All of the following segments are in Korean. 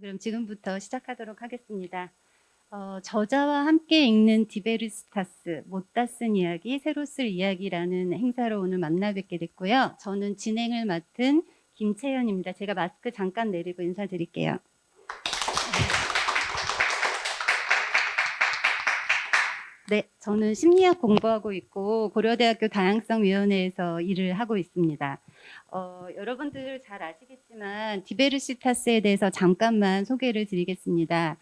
그럼 지금부터 시작하도록 하겠습니다. 저자와 함께 읽는 디베르시타스, 못다 쓴 이야기, 새로 쓸 이야기라는 행사로 오늘 만나 뵙게 됐고요. 저는 진행을 맡은 김채연입니다. 제가 마스크 잠깐 내리고 인사드릴게요. 네, 저는 심리학 공부하고 있고 고려대학교 다양성위원회에서 일을 하고 있습니다. 여러분들 잘 아시겠지만 디베르시타스에 대해서 잠깐만 소개를 드리겠습니다.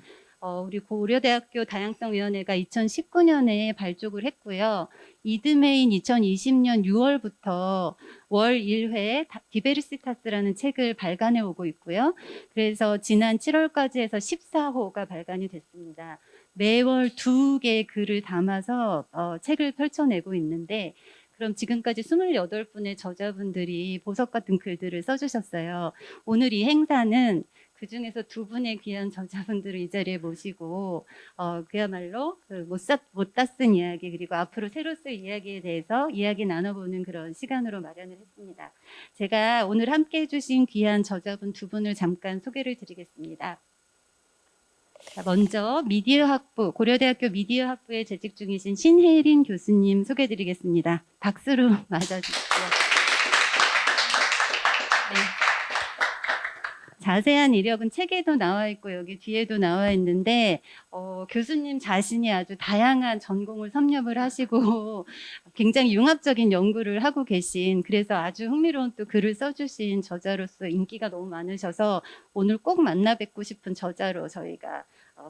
우리 고려대학교 다양성위원회가 2019년에 발족을 했고요. 이듬해인 2020년 6월부터 월 1회 디베르시타스라는 책을 발간해 오고 있고요. 그래서 지난 7월까지 해서 14호가 발간이 됐습니다. 매월 2개의 글을 담아서 책을 펼쳐내고 있는데, 그럼 지금까지 28분의 저자분들이 보석 같은 글들을 써주셨어요. 오늘 이 행사는 그 중에서 2분의 귀한 저자분들을 이 자리에 모시고 그야말로 못다 쓴 이야기, 그리고 앞으로 새로 쓸 이야기에 대해서 이야기 나눠보는 그런 시간으로 마련을 했습니다. 제가 오늘 함께 해주신 귀한 저자분 2분을 잠깐 소개를 드리겠습니다. 먼저 미디어학부, 고려대학교 미디어학부에 재직 중이신 신혜린 교수님 소개해드리겠습니다. 박수로 맞아주십시오. 네. 자세한 이력은 책에도 나와 있고 여기 뒤에도 나와 있는데 교수님 자신이 아주 다양한 전공을 섭렵을 하시고 굉장히 융합적인 연구를 하고 계신, 그래서 아주 흥미로운 또 글을 써주신 저자로서 인기가 너무 많으셔서 오늘 꼭 만나 뵙고 싶은 저자로 저희가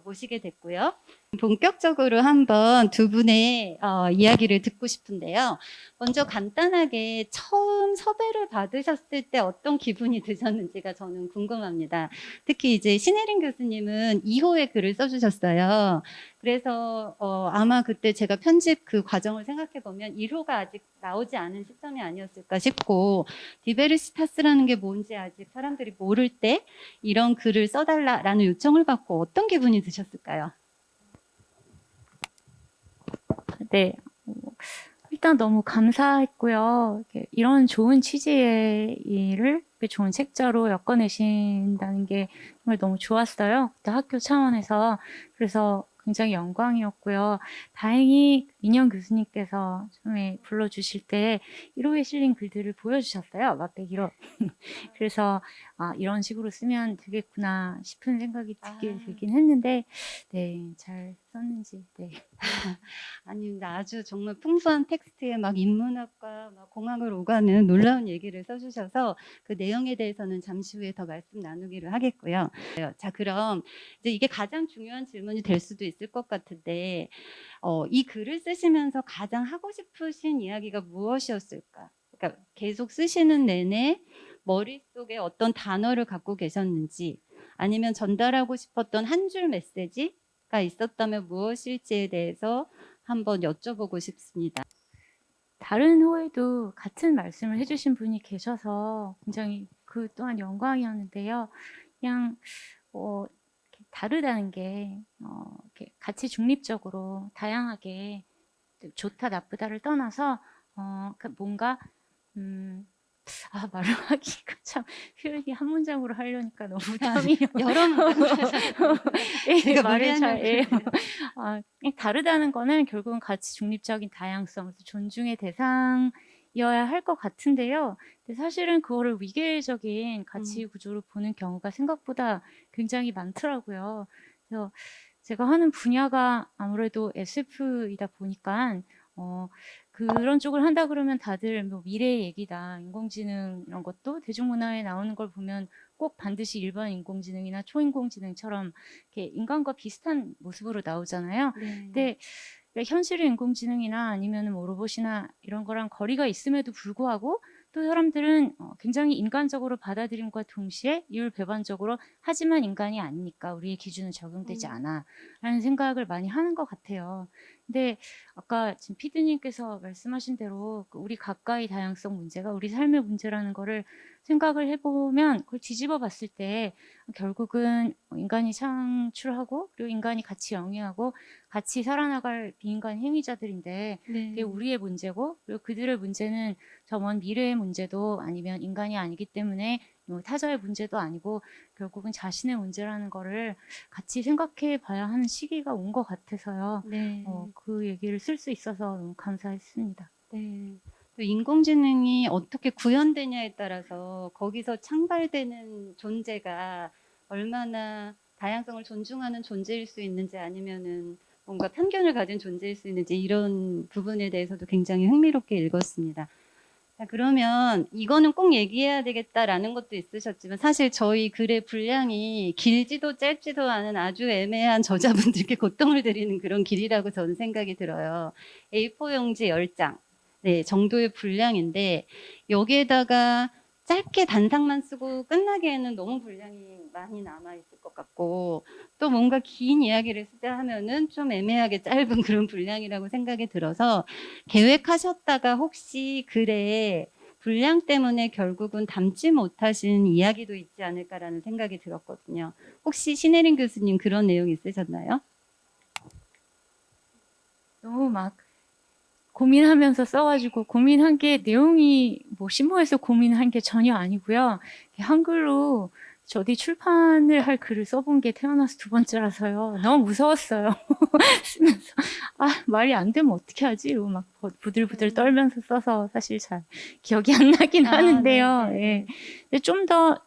모시게 됐고요. 본격적으로 한번 2분의 이야기를 듣고 싶은데요. 먼저 간단하게 처음 섭외를 받으셨을 때 어떤 기분이 드셨는지가 저는 궁금합니다. 특히 이제 신혜린 교수님은 2호의 글을 써주셨어요. 그래서 아마 그때 제가 편집 그 과정을 생각해 보면 1호가 아직 나오지 않은 시점이 아니었을까 싶고, 디베르시타스라는 게 뭔지 아직 사람들이 모를 때 이런 글을 써달라라는 요청을 받고 어떤 기분이 드셨을까요? 네, 일단 너무 감사했고요. 이런 좋은 취지의 일을 좋은 책자로 엮어내신다는 게 정말 너무 좋았어요. 그때 학교 차원에서. 그래서 굉장히 영광이었고요. 다행히 민영 교수님께서 처음에 불러주실 때 1호에 실린 글들을 보여주셨어요. 맛배기로. 그래서 이런 식으로 쓰면 되겠구나 싶은 생각이 들긴 했는데, 네, 잘 썼는지. 네. 아닙니다. 아주 정말 풍부한 텍스트에 막 인문학과 막 공학을 오가는 놀라운 얘기를 써주셔서 그 내용에 대해서는 잠시 후에 더 말씀 나누기를 하겠고요. 자, 그럼 이제 이게 가장 중요한 질문이 될 수도 있을 것 같은데, 이 글을 쓰시면서 가장 하고 싶으신 이야기가 무엇이었을까? 그러니까 계속 쓰시는 내내 머릿속에 어떤 단어를 갖고 계셨는지, 아니면 전달하고 싶었던 한 줄 메시지가 있었다면 무엇일지에 대해서 한번 여쭤보고 싶습니다. 다른 호에도 같은 말씀을 해주신 분이 계셔서 굉장히 그 또한 영광이었는데요. 그냥 다르다는 게 이렇게 같이 중립적으로 다양하게 좋다 나쁘다를 떠나서 뭔가 말을 하기가 참 표현이 한 문장으로 하려니까 너무 땀이 여러 문장 예, 말을 잘 예. 다르다는 거는 결국은 가치 중립적인 다양성, 존중의 대상이어야 할 것 같은데요. 근데 사실은 그거를 위계적인 가치 구조로 보는 경우가 생각보다 굉장히 많더라고요. 그래서 제가 하는 분야가 아무래도 SF이다 보니까 그런 쪽을 한다 그러면 다들 뭐 미래의 얘기다, 인공지능 이런 것도 대중문화에 나오는 걸 보면 꼭 반드시 일반 인공지능이나 초인공지능처럼 이렇게 인간과 비슷한 모습으로 나오잖아요. 근데 현실의 인공지능이나 아니면 뭐 로봇이나 이런 거랑 거리가 있음에도 불구하고 또 사람들은 굉장히 인간적으로 받아들임과 동시에 이율배반적으로, 하지만 인간이 아니니까 우리의 기준은 적용되지 않아 라는 생각을 많이 하는 것 같아요. 근데 아까 지금 피디님께서 말씀하신 대로 우리 가까이 다양성 문제가 우리 삶의 문제라는 거를 생각을 해보면 그걸 뒤집어 봤을 때 결국은 인간이 창출하고 그리고 인간이 같이 영위하고 같이 살아나갈 비인간 행위자들인데 그게 네. 우리의 문제고 그리고 그들의 문제는 저 먼 미래의 문제도 아니면 인간이 아니기 때문에 뭐 타자의 문제도 아니고 결국은 자신의 문제라는 거를 같이 생각해 봐야 하는 시기가 온 것 같아서요. 네. 그 얘기를 쓸 수 있어서 너무 감사했습니다. 네. 또 인공지능이 어떻게 구현되냐에 따라서 거기서 창발되는 존재가 얼마나 다양성을 존중하는 존재일 수 있는지 아니면은 뭔가 편견을 가진 존재일 수 있는지 이런 부분에 대해서도 굉장히 흥미롭게 읽었습니다. 자, 그러면 이거는 꼭 얘기해야 되겠다라는 것도 있으셨지만 사실 저희 글의 분량이 길지도 짧지도 않은 아주 애매한 저자분들께 고통을 드리는 그런 길이라고 저는 생각이 들어요. A4 용지 10장 네, 정도의 분량인데 여기에다가 짧게 단상만 쓰고 끝나기에는 너무 분량이 많이 남아있을 것 같고 또 뭔가 긴 이야기를 쓰자 하면은 좀 애매하게 짧은 그런 분량이라고 생각이 들어서 계획하셨다가 혹시 글에 분량 때문에 결국은 담지 못하신 이야기도 있지 않을까라는 생각이 들었거든요. 혹시 신혜림 교수님 그런 내용 있으셨나요? 너무 막 고민하면서 써가지고 고민한 게 내용이 뭐 심오해서 고민한 게 전혀 아니고요. 한글로 저도 출판을 할 글을 써본 게 태어나서 두 번째라서요. 너무 무서웠어요. 쓰면서 말이 안 되면 어떻게 하지? 이러고 막 부들부들 떨면서 써서 사실 잘 기억이 안 나긴 하는데요. 네, 네, 예. 네. 근데 좀 더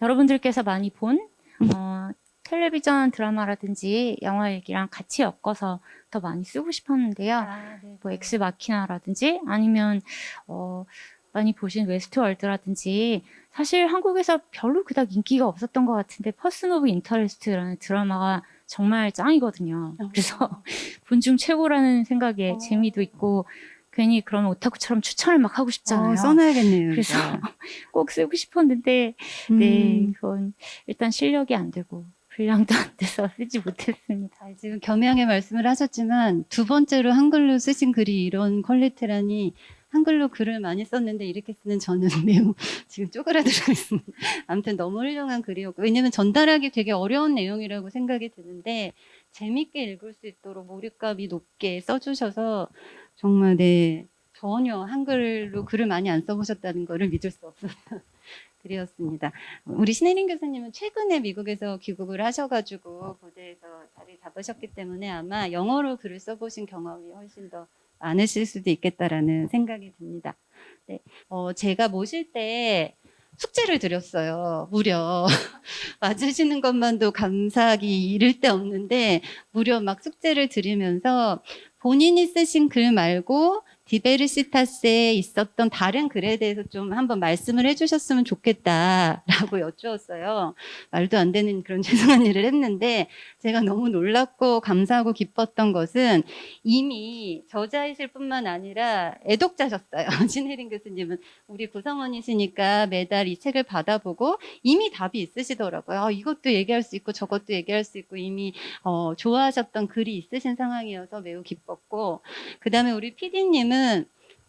여러분들께서 많이 본 텔레비전 드라마라든지 영화 얘기랑 같이 엮어서 더 많이 쓰고 싶었는데요. 네, 뭐 네. 엑스마키나라든지 아니면 많이 보신 웨스트월드라든지 사실 한국에서 별로 그닥 인기가 없었던 것 같은데 퍼슨 오브 인터레스트라는 드라마가 정말 짱이거든요. 그래서 본 중 최고라는 생각에 재미도 있고 괜히 그런 오타쿠처럼 추천을 막 하고 싶잖아요. 써놔야겠네요. 그래서 진짜. 꼭 쓰고 싶었는데 네, 그건 일단 실력이 안 되고 분량도 안 돼서 쓰지 못했습니다. 지금 겸양의 말씀을 하셨지만 두 번째로 한글로 쓰신 글이 이런 퀄리티라니 한글로 글을 많이 썼는데 이렇게 쓰는 저는 매우 지금 쪼그라들고 있습니다. 아무튼 너무 훌륭한 글이었고 왜냐면 전달하기 되게 어려운 내용이라고 생각이 드는데 재밌게 읽을 수 있도록 몰입감이 높게 써주셔서 정말 네 전혀 한글로 글을 많이 안 써보셨다는 거를 믿을 수 없어서 글이었습니다. 우리 신혜림 교수님은 최근에 미국에서 귀국을 하셔가지고 고대에서 자리 잡으셨기 때문에 아마 영어로 글을 써보신 경험이 훨씬 더 많으실 수도 있겠다라는 생각이 듭니다. 네, 제가 모실 때 숙제를 드렸어요. 무려 와주시는 것만도 감사하기 이를 데 없는데 무려 막 숙제를 드리면서 본인이 쓰신 글 말고 디베르시타스에 있었던 다른 글에 대해서 좀 한번 말씀을 해주셨으면 좋겠다라고 여쭈었어요. 말도 안 되는 그런 죄송한 일을 했는데 제가 너무 놀랍고 감사하고 기뻤던 것은 이미 저자이실 뿐만 아니라 애독자셨어요. 신혜림 교수님은 우리 구성원이시니까 매달 이 책을 받아보고 이미 답이 있으시더라고요. 이것도 얘기할 수 있고 저것도 얘기할 수 있고 이미 좋아하셨던 글이 있으신 상황이어서 매우 기뻤고 그 다음에 우리 PD님은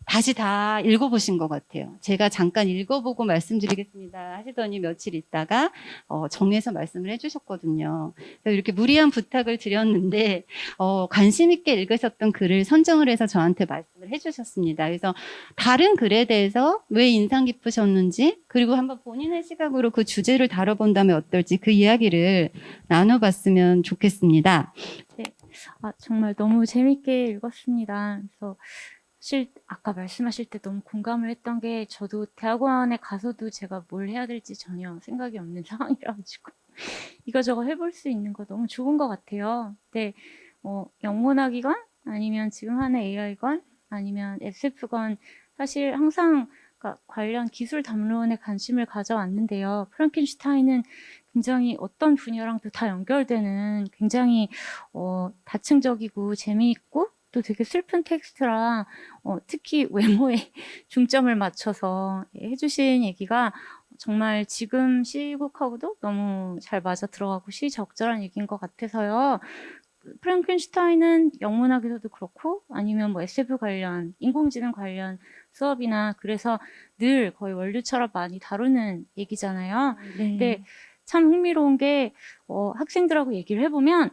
다시 다 읽어보신 것 같아요. 제가 잠깐 읽어보고 말씀드리겠습니다 하시더니 며칠 있다가 정해서 말씀을 해주셨거든요. 그래서 이렇게 무리한 부탁을 드렸는데 관심 있게 읽으셨던 글을 선정을 해서 저한테 말씀을 해주셨습니다. 그래서 다른 글에 대해서 왜 인상 깊으셨는지 그리고 한번 본인의 시각으로 그 주제를 다뤄본다면 어떨지 그 이야기를 나눠봤으면 좋겠습니다. 네. 정말 너무 재밌게 읽었습니다. 그래서 사실 아까 말씀하실 때 너무 공감을 했던 게 저도 대학원에 가서도 제가 뭘 해야 될지 전혀 생각이 없는 상황이라 가지고 이거저거 해볼 수 있는 거 너무 좋은 것 같아요. 근데 영문학이건 아니면 지금 하는 AI건 아니면 SF건 사실 항상 관련 기술 담론에 관심을 가져왔는데요. 프랑켄슈타인은 굉장히 어떤 분야랑도 다 연결되는 굉장히 다층적이고 재미있고 또 되게 슬픈 텍스트라 특히 외모에 중점을 맞춰서 해주신 얘기가 정말 지금 시국하고도 너무 잘 맞아 들어가고 시적절한 얘기인 것 같아서요. 프랑켄슈타인은 영문학에서도 그렇고 아니면 뭐 SF 관련, 인공지능 관련 수업이나 그래서 늘 거의 원류처럼 많이 다루는 얘기잖아요. 근데 참 흥미로운 게 학생들하고 얘기를 해보면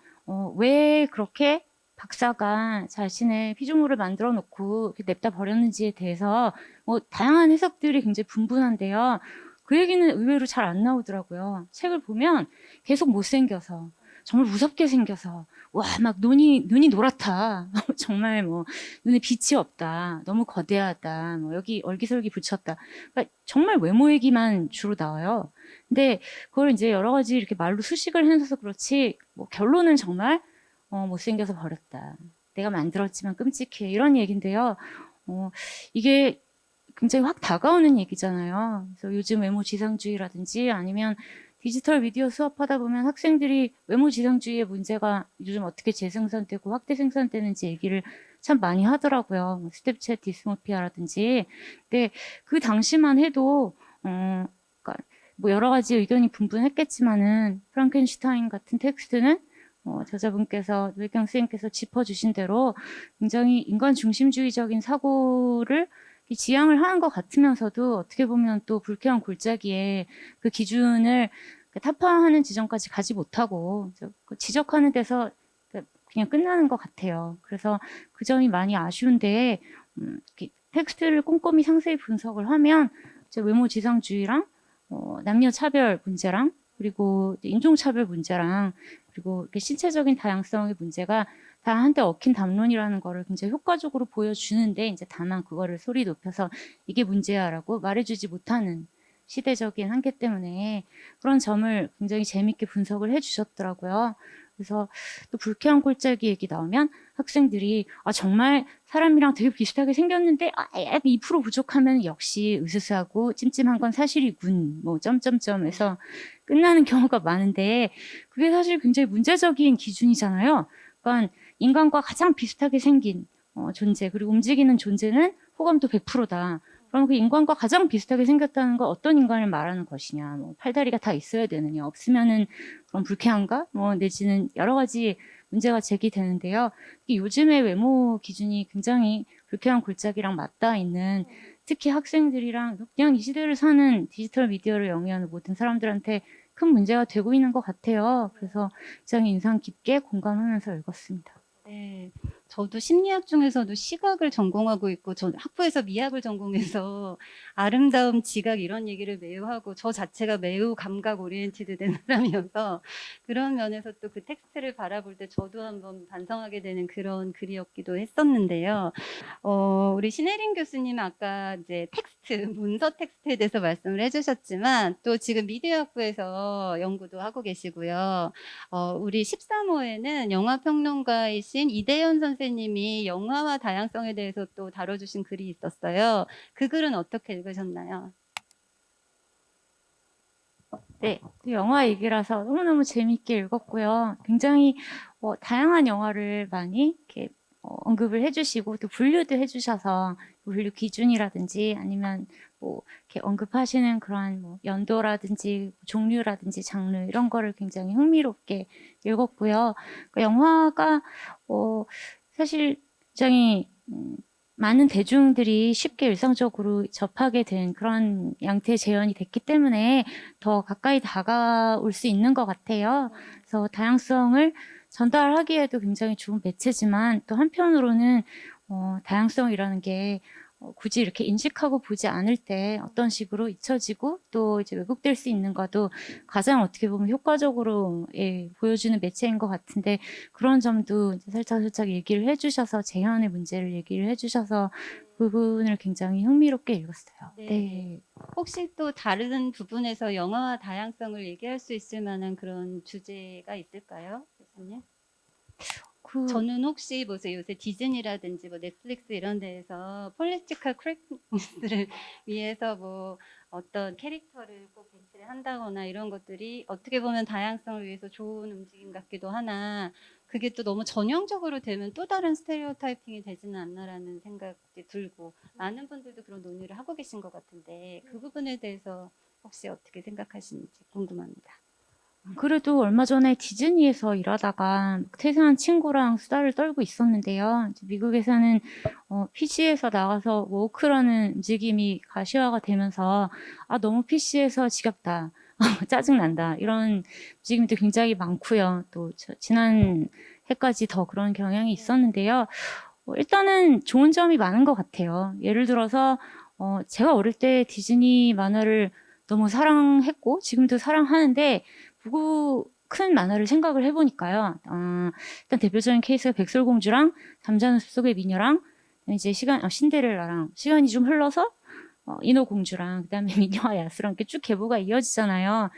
왜 그렇게 박사가 자신의 피조물을 만들어 놓고 이렇게 냅다 버렸는지에 대해서 다양한 해석들이 굉장히 분분한데요. 그 얘기는 의외로 잘 안 나오더라고요. 책을 보면 계속 못생겨서 정말 무섭게 생겨서 와 막 눈이 노랗다. 정말 뭐 눈에 빛이 없다. 너무 거대하다. 뭐 여기 얼기설기 붙였다. 그러니까 정말 외모 얘기만 주로 나와요. 근데 그걸 이제 여러 가지 이렇게 말로 수식을 해서 그렇지 뭐 결론은 정말 못생겨서 버렸다. 내가 만들었지만 끔찍해. 이런 얘기인데요. 이게 굉장히 확 다가오는 얘기잖아요. 그래서 요즘 외모 지상주의라든지 아니면 디지털 미디어 수업하다 보면 학생들이 외모 지상주의의 문제가 요즘 어떻게 재생산되고 확대 생산되는지 얘기를 참 많이 하더라고요. 뭐 스텝챗 디스모피아라든지. 근데 그 당시만 해도 그러니까 뭐 여러 가지 의견이 분분했겠지만은 프랑켄슈타인 같은 텍스트는 저자분께서 노혜경 선생님께서 짚어주신 대로 굉장히 인간 중심주의적인 사고를 지향을 하는 것 같으면서도 어떻게 보면 또 불쾌한 골짜기에 그 기준을 타파하는 지점까지 가지 못하고 지적하는 데서 그냥 끝나는 것 같아요. 그래서 그 점이 많이 아쉬운데 텍스트를 꼼꼼히 상세히 분석을 하면 외모 지상주의랑 남녀 차별 문제랑 그리고 인종차별 문제랑 그리고 이렇게 신체적인 다양성의 문제가 다 한때 얽힌 담론이라는 거를 굉장히 효과적으로 보여주는데 이제 다만 그거를 소리 높여서 이게 문제야라고 말해주지 못하는 시대적인 한계 때문에 그런 점을 굉장히 재밌게 분석을 해주셨더라고요. 그래서 또 불쾌한 골짜기 얘기 나오면 학생들이 정말 사람이랑 되게 비슷하게 생겼는데 약 2% 부족하면 역시 으스스하고 찜찜한 건 사실이군 뭐 점점점에서 끝나는 경우가 많은데 그게 사실 굉장히 문제적인 기준이잖아요. 그러니까 인간과 가장 비슷하게 생긴 존재 그리고 움직이는 존재는 호감도 100%다. 그럼 그 인간과 가장 비슷하게 생겼다는 건 어떤 인간을 말하는 것이냐? 뭐 팔다리가 다 있어야 되느냐? 없으면은 그럼 불쾌한가? 뭐 내지는 여러 가지 문제가 제기되는데요. 요즘의 외모 기준이 굉장히 불쾌한 골짜기랑 맞닿아 있는 특히 학생들이랑 그냥 이 시대를 사는 디지털 미디어를 영위하는 모든 사람들한테 큰 문제가 되고 있는 것 같아요. 그래서 굉장히 인상 깊게 공감하면서 읽었습니다. 네, 저도 심리학 중에서도 시각을 전공하고 있고, 저 학부에서 미학을 전공해서 아름다움, 지각 이런 얘기를 매우 하고, 저 자체가 매우 감각 오리엔티드 된 사람이어서 그런 면에서 또 그 텍스트를 바라볼 때 저도 한번 반성하게 되는 그런 글이었기도 했었는데요. 우리 신혜림 교수님 아까 이제 텍스트, 문서 텍스트에 대해서 말씀을 해주셨지만 또 지금 미디어학부에서 연구도 하고 계시고요. 우리 13호에는 영화평론가이신 이대현 선생님이 영화와 다양성에 대해서 또 다뤄주신 글이 있었어요. 그 글은 어떻게 읽으셨나요? 네, 영화 얘기라서 너무너무 재밌게 읽었고요. 굉장히 다양한 영화를 많이 이렇게 언급을 해주시고 또 분류도 해주셔서 분류 기준이라든지 아니면 뭐 이렇게 언급하시는 그런 뭐 연도라든지 종류라든지 장르 이런 거를 굉장히 흥미롭게 읽었고요. 그 영화가 사실 굉장히 많은 대중들이 쉽게 일상적으로 접하게 된 그런 양태의 재현이 됐기 때문에 더 가까이 다가올 수 있는 것 같아요. 그래서 다양성을 전달하기에도 굉장히 좋은 매체지만 또 한편으로는 다양성이라는 게 굳이 이렇게 인식하고 보지 않을 때 어떤 식으로 잊혀지고 또 이제 왜곡될 수 있는가도 가장 어떻게 보면 효과적으로 보여주는 매체인 것 같은데 그런 점도 이제 살짝 얘기를 해주셔서 재현의 문제를 얘기를 해주셔서 그 부분을 굉장히 흥미롭게 읽었어요. 네. 혹시 또 다른 부분에서 영화와 다양성을 얘기할 수 있을 만한 그런 주제가 있을까요, 교수님? 저는 혹시 요새 디즈니라든지 뭐 넷플릭스 이런 데에서 폴리티컬 커렉트니스를 위해서 뭐 어떤 캐릭터를 꼭 배치를 한다거나 이런 것들이 어떻게 보면 다양성을 위해서 좋은 움직임 같기도 하나 그게 또 너무 전형적으로 되면 또 다른 스테레오타이핑이 되지는 않나라는 생각이 들고 많은 분들도 그런 논의를 하고 계신 것 같은데 그 부분에 대해서 혹시 어떻게 생각하시는지 궁금합니다. 그래도 얼마 전에 디즈니에서 일하다가 퇴사한 친구랑 수다를 떨고 있었는데요. 이제 미국에서는 PC에서 나가서 워크라는 움직임이 가시화가 되면서 너무 PC에서 지겹다. 짜증난다. 이런 움직임도 굉장히 많고요. 또 지난 해까지 더 그런 경향이 있었는데요. 일단은 좋은 점이 많은 것 같아요. 예를 들어서 제가 어릴 때 디즈니 만화를 너무 사랑했고 지금도 사랑하는데 보고 큰 만화를 생각을 해보니까요. 일단 대표적인 케이스가 백설공주랑 잠자는 숲속의 미녀랑 이제 신데렐라랑 시간이 좀 흘러서 인어공주랑 그다음에 미녀와 야수랑 이렇게 쭉 계보가 이어지잖아요.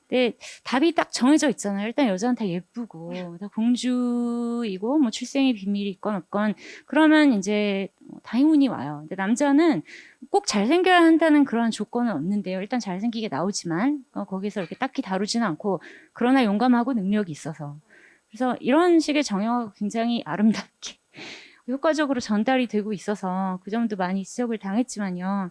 근데 답이 딱 정해져 있잖아요. 일단 여자는 다 예쁘고 다 공주이고 뭐 출생의 비밀이 있건 없건 그러면 이제 다행운이 와요. 근데 남자는 꼭 잘생겨야 한다는 그런 조건은 없는데요. 일단 잘생기게 나오지만 거기서 이렇게 딱히 다루지는 않고 그러나 용감하고 능력이 있어서 그래서 이런 식의 정형화가 굉장히 아름답게 효과적으로 전달이 되고 있어서 그 점도 많이 지적을 당했지만요.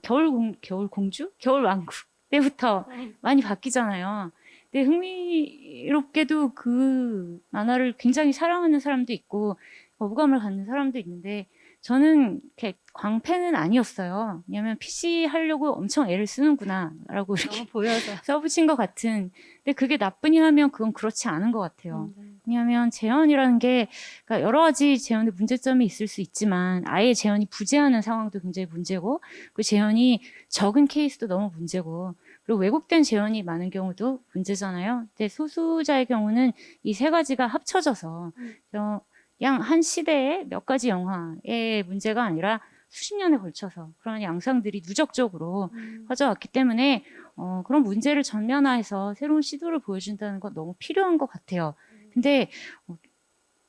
겨울 공주? 겨울 왕국 때부터 많이 바뀌잖아요. 근데 흥미롭게도 그 만화를 굉장히 사랑하는 사람도 있고 거부감을 갖는 사람도 있는데 저는 이렇게 광팬은 아니었어요. 왜냐하면 PC 하려고 엄청 애를 쓰는구나라고 이렇게 너무 보여서. 써붙인 것 같은. 근데 그게 나쁘냐 하면 그건 그렇지 않은 것 같아요. 왜냐하면 재현이라는 게 그러니까 여러 가지 재현의 문제점이 있을 수 있지만 아예 재현이 부재하는 상황도 굉장히 문제고 그 재현이 적은 케이스도 너무 문제고 그리고 왜곡된 재현이 많은 경우도 문제잖아요. 근데 소수자의 경우는 이 세 가지가 합쳐져서 그냥 한 시대에 몇 가지 영화의 문제가 아니라 수십 년에 걸쳐서 그런 양상들이 누적적으로 퍼져왔기 때문에 그런 문제를 전면화해서 새로운 시도를 보여준다는 건 너무 필요한 것 같아요. 근데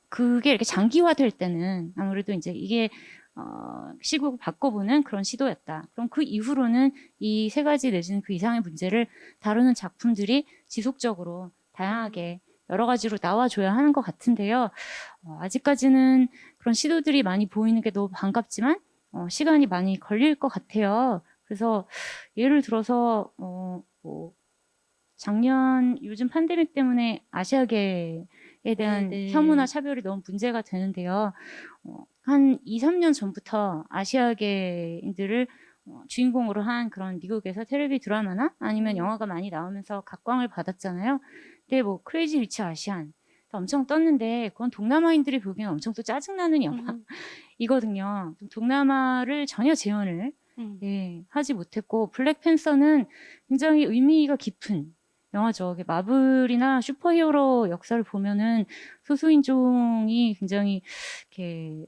그게 이렇게 장기화될 때는 아무래도 이제 이게 시국을 바꿔보는 그런 시도였다. 그럼 그 이후로는 이 세 가지 내지는 그 이상의 문제를 다루는 작품들이 지속적으로 다양하게 여러 가지로 나와줘야 하는 것 같은데요. 아직까지는 그런 시도들이 많이 보이는 게 너무 반갑지만 시간이 많이 걸릴 것 같아요. 그래서 예를 들어서 뭐 작년 요즘 팬데믹 때문에 아시아계에 대한 네. 혐오나 차별이 너무 문제가 되는데요. 한 2, 3년 전부터 아시아계인들을 주인공으로 한 그런 미국에서 텔레비 드라마나 아니면 영화가 많이 나오면서 각광을 받았잖아요. 근데 뭐 크레이지 리치 아시안 엄청 떴는데 그건 동남아인들이 보기엔 엄청 또 짜증나는 영화이거든요. 동남아를 전혀 재현을 하지 못했고 블랙팬서는 굉장히 의미가 깊은 영화죠. 마블이나 슈퍼히어로 역사를 보면은 소수인종이 굉장히 이렇게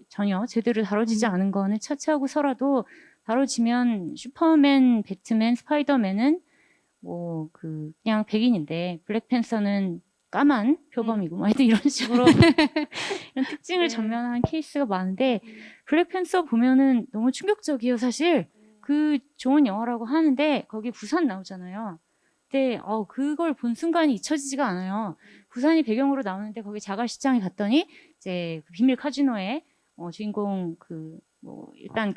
전혀 제대로 다뤄지지 않은 거는 차치하고서라도 다뤄지면 슈퍼맨, 배트맨, 스파이더맨은 뭐 그냥 백인인데 블랙팬서는 까만 표범이고 뭐 하여튼 이런 식으로 이런 특징을 전면한 케이스가 많은데 블랙팬서 보면은 너무 충격적이에요. 사실 그 좋은 영화라고 하는데 거기 부산 나오잖아요. 근데 그걸 본 순간이 잊혀지지가 않아요. 부산이 배경으로 나오는데 거기 자갈시장에 갔더니 이제 그 비밀 카지노에 주인공 뭐 일단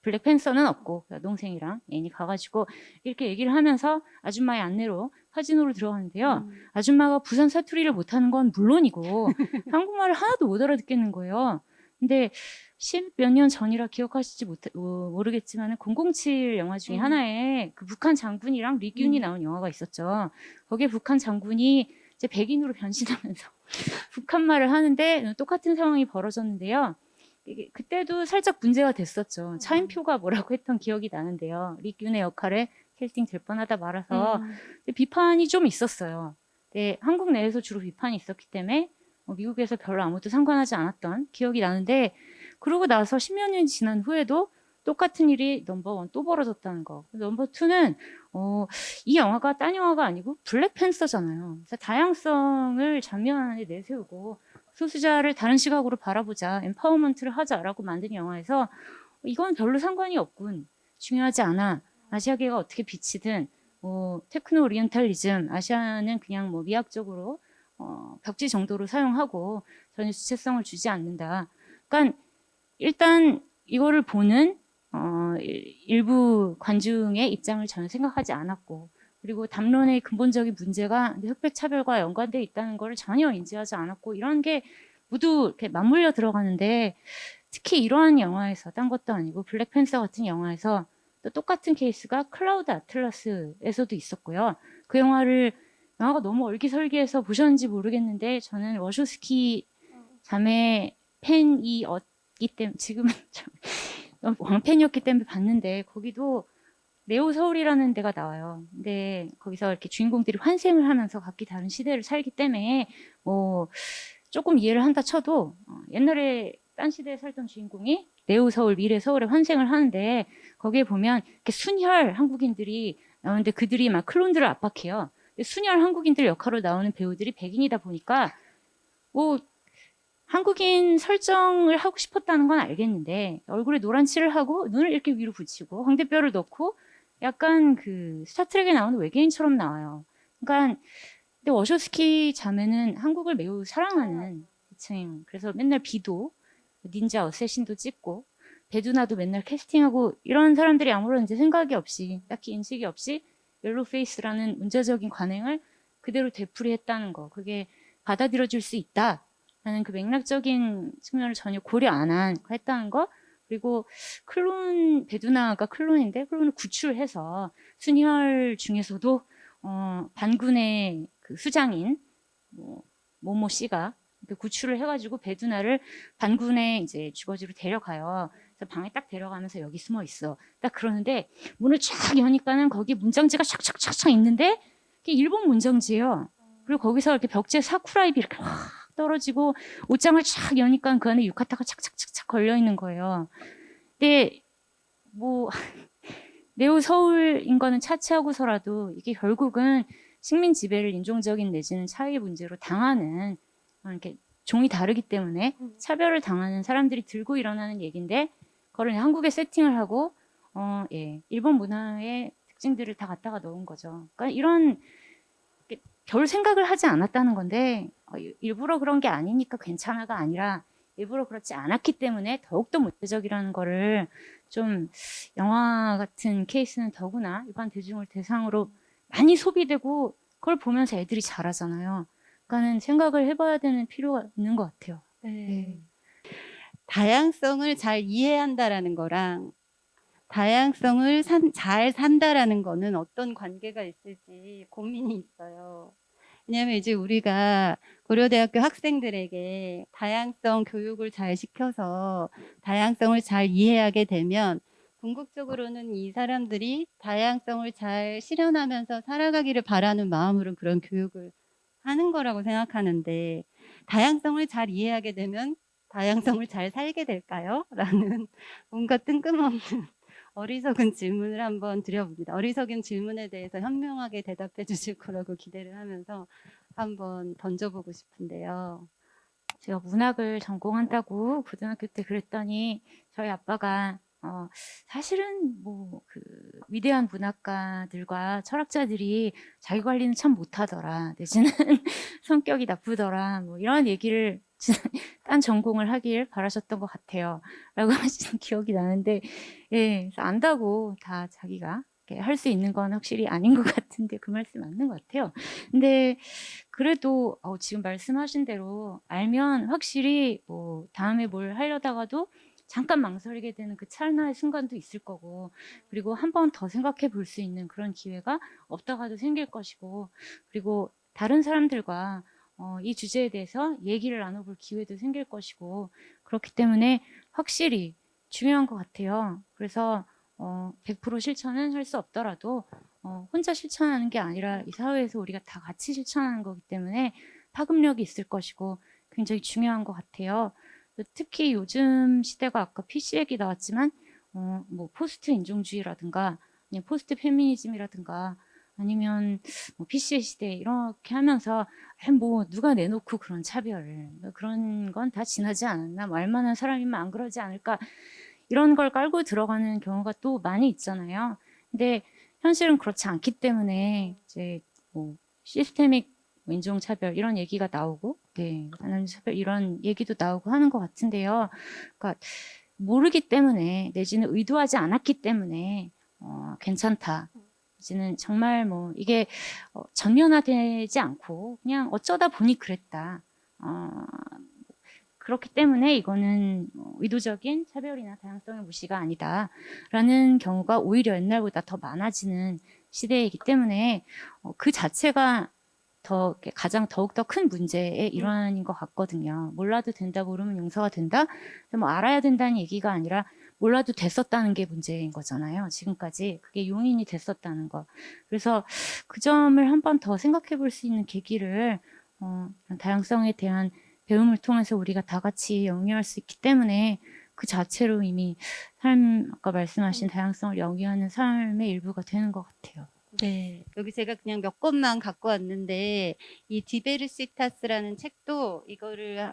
블랙팬서는 없고 그 여동생이랑 애인이 가가지고 이렇게 얘기를 하면서 아줌마의 안내로 카지노를 들어가는데요. 아줌마가 부산 사투리를 못하는 건 물론이고 한국말을 하나도 못 알아듣겠는 거예요. 근데 10몇 년 전이라 기억하실지 모르겠지만 007 영화 중에 하나에 그 북한 장군이랑 리균이 나온 영화가 있었죠. 거기에 북한 장군이 이제 백인으로 변신하면서 북한말을 하는데 똑같은 상황이 벌어졌는데요. 그때도 살짝 문제가 됐었죠. 차인표가 뭐라고 했던 기억이 나는데요. 리균의 역할에 캐스팅 될 뻔하다 말아서 비판이 좀 있었어요. 네, 한국 내에서 주로 비판이 있었기 때문에 미국에서 별로 아무도 상관하지 않았던 기억이 나는데 그러고 나서 10몇 년이 지난 후에도 똑같은 일이 넘버 1 또 벌어졌다는 거. 넘버 2는 이 영화가 딴 영화가 아니고 블랙팬서잖아요. 그래서 다양성을 전면에 내세우고 소수자를 다른 시각으로 바라보자, empowerment를 하자라고 만든 영화에서 이건 별로 상관이 없군. 중요하지 않아. 아시아계가 어떻게 비치든 테크노 오리엔탈리즘, 아시아는 그냥 뭐 미학적으로 벽지 정도로 사용하고 전혀 주체성을 주지 않는다. 그러니까 일단 이거를 보는 일부 관중의 입장을 전혀 생각하지 않았고 그리고 담론의 근본적인 문제가 흑백 차별과 연관돼 있다는 것을 전혀 인지하지 않았고 이런 게 모두 이렇게 맞물려 들어가는데 특히 이러한 영화에서 딴 것도 아니고 블랙팬서 같은 영화에서 또 똑같은 케이스가 클라우드 아틀라스에서도 있었고요. 그 영화가 너무 얼기설기해서 보셨는지 모르겠는데 저는 워쇼스키 자매 팬이었기 때문에 지금은 왕팬이었기 때문에 봤는데 거기도 네오 서울이라는 데가 나와요. 근데 거기서 이렇게 주인공들이 환생을 하면서 각기 다른 시대를 살기 때문에 뭐 조금 이해를 한다 쳐도 옛날에 딴 시대에 살던 주인공이 네오 서울, 미래 서울에 환생을 하는데 거기에 보면 이렇게 순혈 한국인들이 나오는데 그들이 막 클론들을 압박해요. 순혈 한국인들 역할로 나오는 배우들이 백인이다 보니까 뭐 한국인 설정을 하고 싶었다는 건 알겠는데 얼굴에 노란 칠을 하고 눈을 이렇게 위로 붙이고 광대뼈를 넣고 약간 그 스타트rek에 나오는 외계인처럼 나와요. 그러니까 근데 워쇼스키 자매는 한국을 매우 사랑하는 대칭. 그래서 맨날 비도 닌자 어쌔신도 찍고 배두나도 맨날 캐스팅하고 이런 사람들이 아무런 이제 생각이 없이 딱히 인식이 없이 옐로우페이스라는 문제적인 관행을 그대로 되풀이했다는 거. 그게 받아들여질 수 있다라는 그 맥락적인 측면을 전혀 고려 안 한 했다는 거. 그리고 클론 배두나가 클론인데 클론을 구출해서 순혈 중에서도 반군의 그 수장인 모모 씨가 구출을 해가지고 배두나를 반군의 이제 주거지로 데려가요. 그래서 방에 딱 데려가면서 여기 숨어 있어. 딱 그러는데 문을 쫙 여니까는 거기 문장지가 촥촥촥촥 있는데 그게 일본 문장지예요. 그리고 거기서 이렇게 벽지에 사쿠라잎이 이렇게 확 떨어지고 옷장을 쫙 여니까 그 안에 유카타가 착착착착 걸려 있는 거예요. 근데 뭐 네오 서울인 거는 차치하고서라도 이게 결국은 식민 지배를 인종적인 내지는 차이의 문제로 당하는 이렇게 종이 다르기 때문에 차별을 당하는 사람들이 들고 일어나는 얘기인데 그걸 한국에 세팅을 하고 일본 문화의 특징들을 다 갖다가 넣은 거죠. 그러니까 이런 별 생각을 하지 않았다는 건데 일부러 그런 게 아니니까 괜찮아가 아니라 일부러 그렇지 않았기 때문에 더욱더 문제적이라는 거를 좀 영화 같은 케이스는 더구나 일반 대중을 대상으로 많이 소비되고 그걸 보면서 애들이 자라잖아요. 그러니까는 생각을 해봐야 되는 필요가 있는 것 같아요. 네. 다양성을 잘 이해한다라는 거랑 다양성을 잘 산다라는 거는 어떤 관계가 있을지 고민이 있어요. 왜냐하면 이제 우리가 고려대학교 학생들에게 다양성 교육을 잘 시켜서 다양성을 잘 이해하게 되면 궁극적으로는 이 사람들이 다양성을 잘 실현하면서 살아가기를 바라는 마음으로 그런 교육을 하는 거라고 생각하는데 다양성을 잘 이해하게 되면 다양성을 잘 살게 될까요? 라는 뭔가 뜬금없는 어리석은 질문을 한번 드려봅니다. 어리석은 질문에 대해서 현명하게 대답해 주실 거라고 기대를 하면서 한번 던져보고 싶은데요. 제가 문학을 전공한다고 고등학교 때 그랬더니 저희 아빠가 사실은 뭐 그 위대한 문학가들과 철학자들이 자기 관리는 참 못하더라. 내지는 성격이 나쁘더라. 뭐 이런 얘기를 딴 전공을 하길 바라셨던 것 같아요. 라고 하시는 기억이 나는데 예, 그래서 안다고 다 자기가 할 수 있는 건 확실히 아닌 것 같은데 그 말씀 맞는 것 같아요. 근데 그래도 지금 말씀하신 대로 알면 확실히 뭐 다음에 뭘 하려다가도 잠깐 망설이게 되는 그 찰나의 순간도 있을 거고 그리고 한 번 더 생각해 볼 수 있는 그런 기회가 없다가도 생길 것이고 그리고 다른 사람들과 이 주제에 대해서 얘기를 나눠볼 기회도 생길 것이고 그렇기 때문에 확실히 중요한 것 같아요. 그래서 100% 실천은 할 수 없더라도 혼자 실천하는 게 아니라 이 사회에서 우리가 다 같이 실천하는 거기 때문에 파급력이 있을 것이고 굉장히 중요한 것 같아요. 특히 요즘 시대가 아까 PC 얘기 나왔지만 뭐 포스트 인종주의라든가 아니면 포스트 페미니즘이라든가 아니면 뭐 PC의 시대 이렇게 하면서 뭐 누가 내놓고 그런 차별을 그런 건 다 지나지 않았나 뭐 알만한 사람이면 안 그러지 않을까 이런 걸 깔고 들어가는 경우가 또 많이 있잖아요. 근데 현실은 그렇지 않기 때문에 이제 뭐 시스테믹 인종차별 이런 얘기가 나오고, 네, 차별 이런 얘기도 나오고 하는 것 같은데요. 그러니까 모르기 때문에 내지는 의도하지 않았기 때문에 괜찮다. 이제는 정말 뭐 이게 전면화되지 않고 그냥 어쩌다 보니 그랬다. 그렇기 때문에 이거는 의도적인 차별이나 다양성의 무시가 아니다라는 경우가 오히려 옛날보다 더 많아지는 시대이기 때문에 그 자체가 가장 더욱더 큰 문제의 일환인 것 같거든요. 몰라도 된다, 모르면 용서가 된다. 뭐 알아야 된다는 얘기가 아니라 몰라도 됐었다는 게 문제인 거잖아요. 지금까지 그게 용인이 됐었다는 거. 그래서 그 점을 한 번 더 생각해 볼 수 있는 계기를 다양성에 대한 배움을 통해서 우리가 다 같이 영위할 수 있기 때문에 그 자체로 이미 아까 말씀하신 다양성을 영위하는 삶의 일부가 되는 것 같아요. 네, 여기 제가 그냥 몇 권만 갖고 왔는데 이 디베르시타스라는 책도 이거를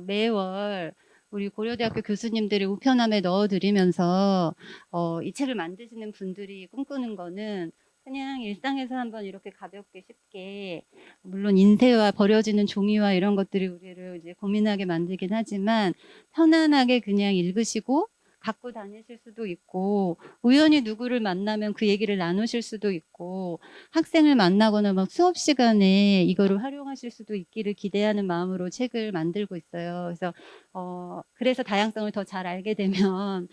매월 우리 고려대학교 교수님들의 우편함에 넣어드리면서 이 책을 만드시는 분들이 꿈꾸는 거는 그냥 일상에서 한번 이렇게 가볍게 쉽게 물론 인쇄와 버려지는 종이와 이런 것들이 우리를 이제 고민하게 만들긴 하지만 편안하게 그냥 읽으시고 갖고 다니실 수도 있고 우연히 누구를 만나면 그 얘기를 나누실 수도 있고 학생을 만나거나 막 수업 시간에 이거를 활용하실 수도 있기를 기대하는 마음으로 책을 만들고 있어요. 그래서 다양성을 더 잘 알게 되면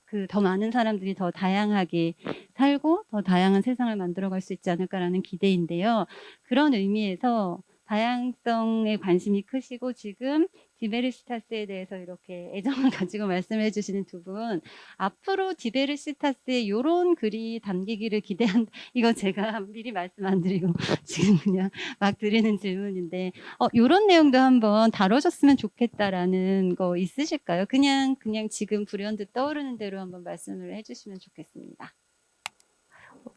그 더 많은 사람들이 더 다양하게 살고 더 다양한 세상을 만들어갈 수 있지 않을까라는 기대인데요. 그런 의미에서 다양성에 관심이 크시고 지금 디베르시타스에 대해서 이렇게 애정을 가지고 말씀해 주시는 두 분, 앞으로 디베르시타스에 이런 글이 담기기를 기대한다. 이거 제가 미리 말씀 안 드리고 지금 그냥 막 드리는 질문인데, 이런 내용도 한번 다뤄줬으면 좋겠다라는 거 있으실까요? 그냥 지금 불현듯 떠오르는 대로 한번 말씀을 해주시면 좋겠습니다.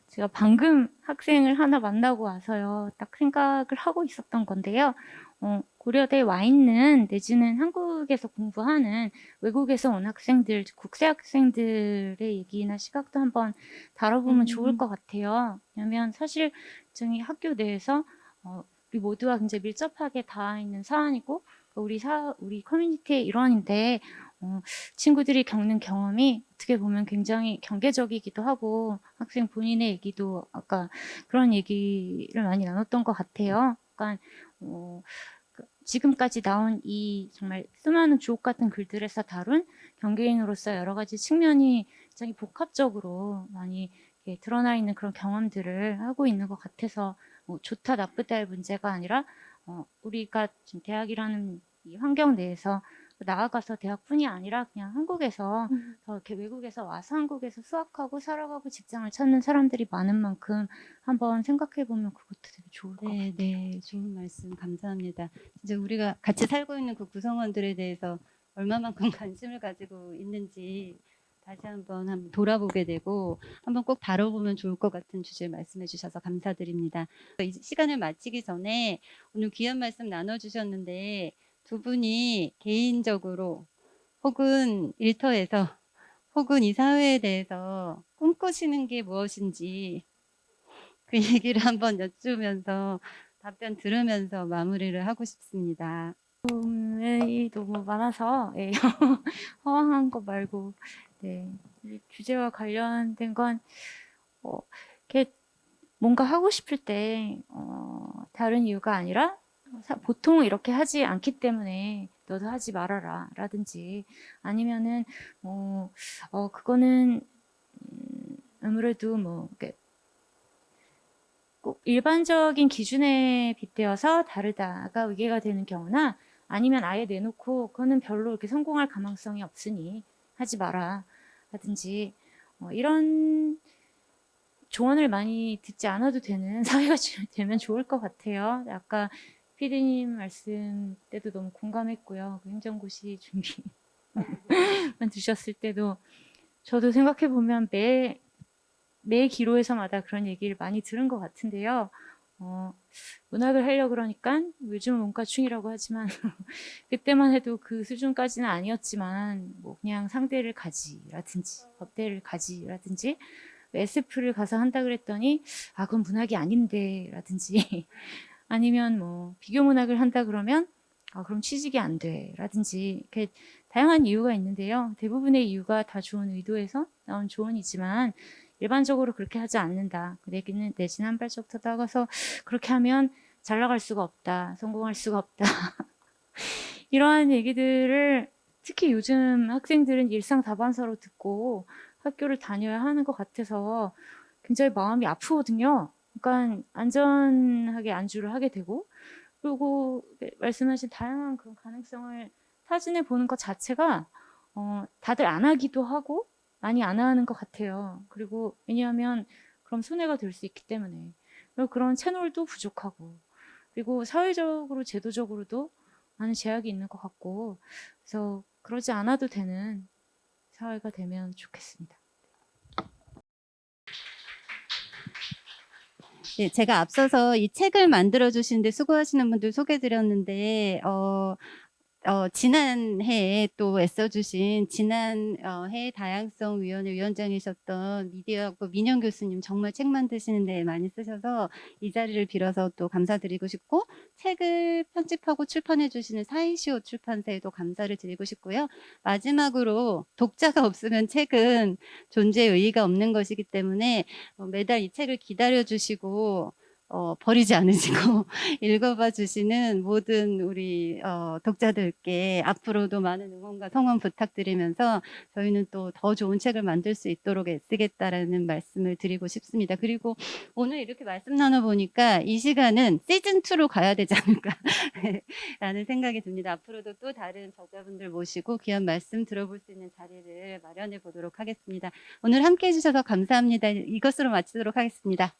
제가 방금 학생을 하나 만나고 와서요, 딱 생각을 하고 있었던 건데요. 고려대에 와 있는 내지는 한국에서 공부하는 외국에서 온 학생들, 국제 학생들의 얘기나 시각도 한번 다뤄보면 좋을 것 같아요. 왜냐하면 사실 저희 학교 내에서 우리 모두와 굉장히 밀접하게 닿아 있는 사안이고 우리 커뮤니티의 일원인데 친구들이 겪는 경험이 어떻게 보면 굉장히 경계적이기도 하고 학생 본인의 얘기도 아까 그런 얘기를 많이 나눴던 것 같아요. 그러니까 지금까지 나온 이 정말 수많은 주옥 같은 글들에서 다룬 경계인으로서 여러 가지 측면이 굉장히 복합적으로 많이 드러나 있는 그런 경험들을 하고 있는 것 같아서 좋다 나쁘다의 문제가 아니라 우리가 지금 대학이라는 이 환경 내에서 나아가서 대학뿐이 아니라 그냥 한국에서 더 이렇게 외국에서 와서 한국에서 수학하고 살아가고 직장을 찾는 사람들이 많은 만큼 한번 생각해 보면 그것도 되게 좋을 것 같아요. 네, 좋은 말씀 감사합니다. 진짜 우리가 같이 살고 있는 그 구성원들에 대해서 얼마만큼 관심을 가지고 있는지 다시 한번 돌아보게 되고 한번 꼭 다뤄보면 좋을 것 같은 주제를 말씀해 주셔서 감사드립니다. 이 시간을 마치기 전에 오늘 귀한 말씀 나눠주셨는데 두 분이 개인적으로 혹은 일터에서 혹은 이 사회에 대해서 꿈꾸시는 게 무엇인지 그 얘기를 한번 여쭈면서 답변 들으면서 마무리를 하고 싶습니다. 이 너무 많아서 허황한 거 말고 이 주제와 관련된 건 이렇게 뭔가 하고 싶을 때 다른 이유가 아니라 보통 이렇게 하지 않기 때문에 너도 하지 말아라 라든지 아니면은 그거는 아무래도 꼭 일반적인 기준에 빗대어서 다르다가 의개가 되는 경우나 아니면 아예 내놓고 그거는 별로 이렇게 성공할 가망성이 없으니 하지 마라 라든지 이런 조언을 많이 듣지 않아도 되는 사회가 되면 좋을 것 같아요. 아까 피디님 말씀 때도 너무 공감했고요. 그 행정고시 준비만 주셨을 때도 저도 생각해보면 매 기로에서마다 그런 얘기를 많이 들은 것 같은데요. 문학을 하려고 그러니까 요즘은 문과충이라고 하지만 그때만 해도 그 수준까지는 아니었지만 뭐 그냥 상대를 가지라든지 법대를 가지라든지 SF를 가서 한다 그랬더니 그건 문학이 아닌데 라든지 아니면 뭐 비교 문학을 한다 그러면 그럼 취직이 안 돼 라든지 이렇게 다양한 이유가 있는데요. 대부분의 이유가 다 좋은 의도에서 나온 조언이지만 일반적으로 그렇게 하지 않는다. 내지는 한 발짝 더 나가서 그렇게 하면 잘 나갈 수가 없다. 성공할 수가 없다. 이러한 얘기들을 특히 요즘 학생들은 일상 다반사로 듣고 학교를 다녀야 하는 것 같아서 굉장히 마음이 아프거든요. 그러니까 안전하게 안주를 하게 되고, 그리고 말씀하신 다양한 그런 가능성을 타진해 보는 것 자체가 다들 안 하기도 하고 많이 안 하는 것 같아요. 그리고 왜냐하면 그럼 손해가 될 수 있기 때문에. 그리고 그런 채널도 부족하고, 그리고 사회적으로 제도적으로도 많은 제약이 있는 것 같고, 그래서 그러지 않아도 되는 사회가 되면 좋겠습니다. 네, 제가 앞서서 이 책을 만들어 주시는데 수고하시는 분들 소개드렸는데 지난 해에 또 애써주신 지난 해외 다양성 위원회 위원장이셨던 미디어학부 민영 교수님 정말 책 만드시는 데 많이 쓰셔서 이 자리를 빌어서 또 감사드리고 싶고, 책을 편집하고 출판해 주시는 사이시오 출판사에도 감사를 드리고 싶고요. 마지막으로 독자가 없으면 책은 존재의 의의가 없는 것이기 때문에 매달 이 책을 기다려 주시고 버리지 않으시고 읽어봐 주시는 모든 우리 독자들께 앞으로도 많은 응원과 성원 부탁드리면서 저희는 또 더 좋은 책을 만들 수 있도록 애쓰겠다라는 말씀을 드리고 싶습니다. 그리고 오늘 이렇게 말씀 나눠보니까 이 시간은 시즌2로 가야 되지 않을까 라는 생각이 듭니다. 앞으로도 또 다른 저자분들 모시고 귀한 말씀 들어볼 수 있는 자리를 마련해 보도록 하겠습니다. 오늘 함께 해주셔서 감사합니다. 이것으로 마치도록 하겠습니다.